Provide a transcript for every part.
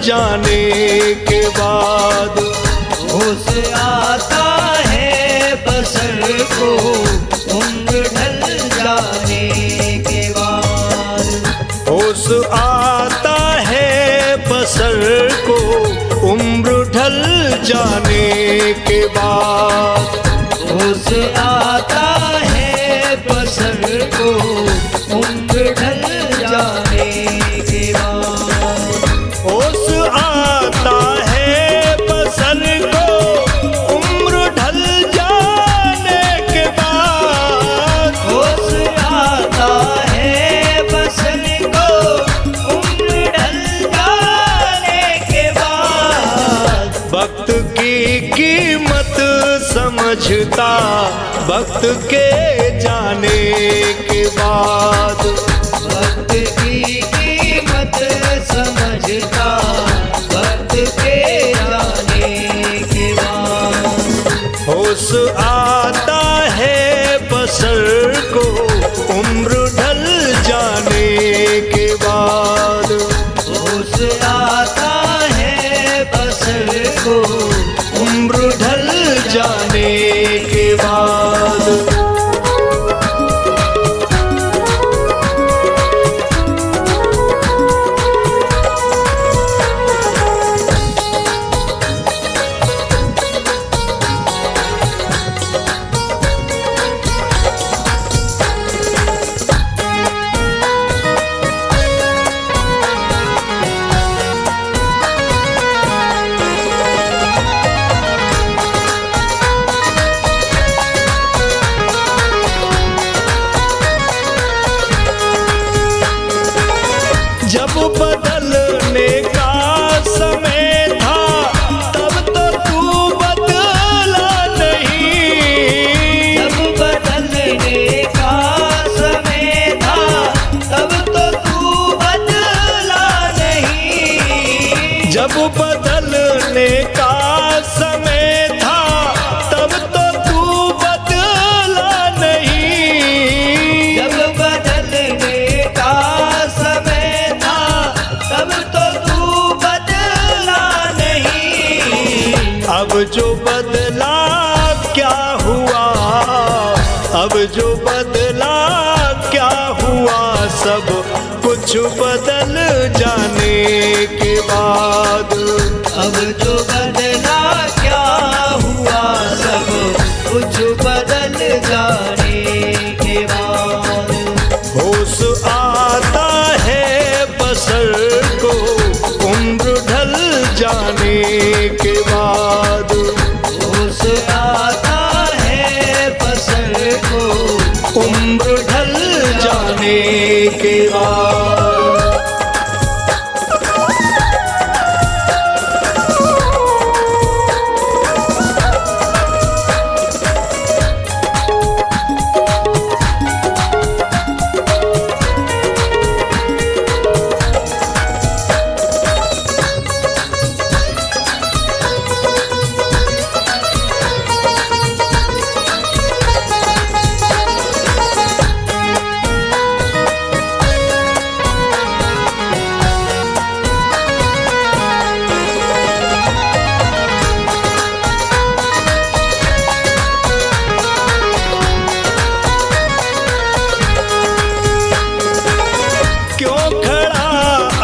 जाने के बाद। होश आता है बसर को उम्र ढल जाने के बाद। होश आता है बसर को उम्र ढल जाने के बाद। होश आता है बसर को उम्र ढल जाने के बाद। होश आता है बसर को उम्र ढल जाने के बाद। होश आता है बसर को उम्र ढल जाने के बाद। वक्त की कीमत समझता वक्त के जाने के बाद। वक्त की कीमत समझता वक्त के जाने के बाद। होश आता है बसर को उम्र ढल जाने के बाद। होश आता है बसर को उम्र ढल जाने के बाद। जब बदलने का समय था तब तो तू बदला नहीं। जब बदलने का समय था तब तो तू बदला नहीं। जब बदलने का समय था तब तो तू बदला नहीं। जब बदलने का समय था तब तो तू बदला नहीं। अब जो बदला क्या हुआ, अब जो बदला क्या हुआ, सब कुछ बदल जाने के बाद। अब जो बदला क्या हुआ सब कुछ बदल जाने के बाद। होश आता है बसर को उम्र ढल जाने के बाद। होश आता है बसर को उम्र ढल जाने के बाद।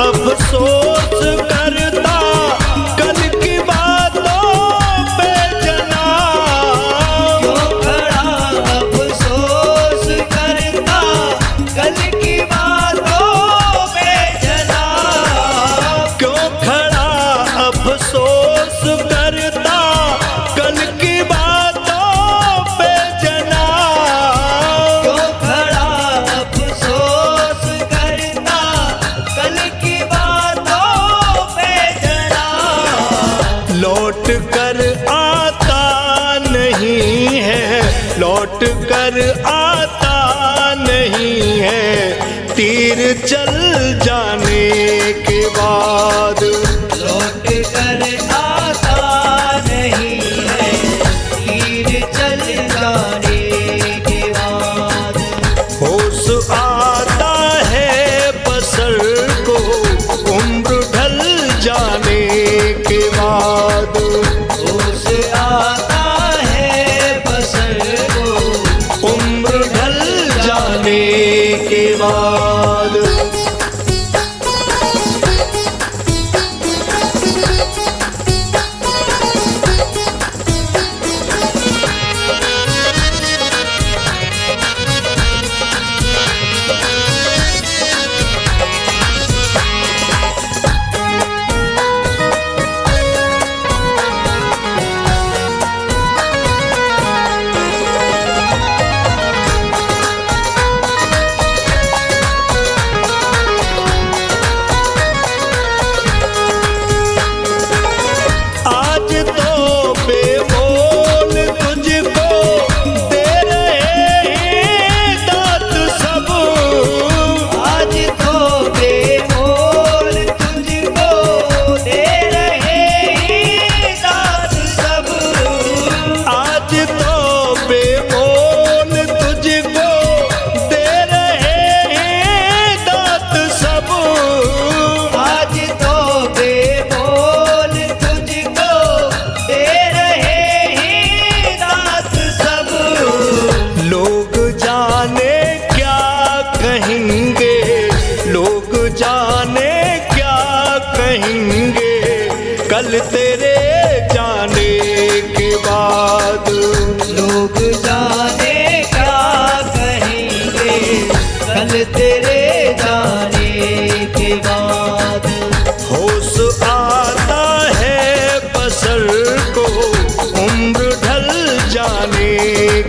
अफसोस करता कल की बातों पे जनाब। क्यों खड़ा अफसोस करता कल की बातों पे जनाब। क्यों खड़ा अफसोस करता कल की बातों पे जनाब। क्यों खड़ा अफसोस करता कल की बातों पे जनाब। लौट कर आता नहीं है, लौट कर आता नहीं है तीर चल जाने के बाद। लौट कर आता नहीं है तीर चल जाने के बाद। होश आता है बसर को उम्र ढल जाने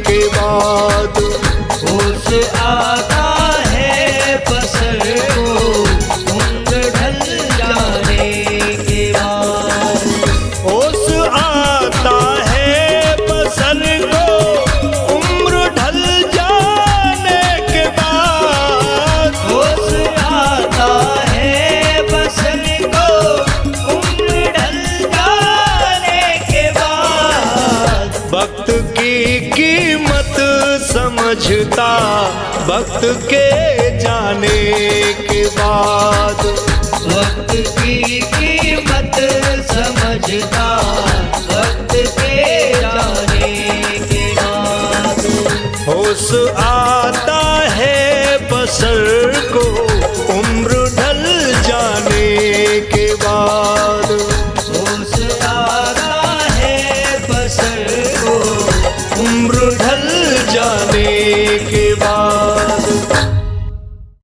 के बाद। होश आता है बसर को उम्र ढल जाने के बाद। होश आता है बसर को उम्र ढल जाने के बाद। होश आता है बसर को उम्र ढल जाने के बाद। वक्त की कीमत समझता वक्त के जाने के बाद। वक्त की कीमत समझता वक्त के जाने के बाद। होश आता है बसर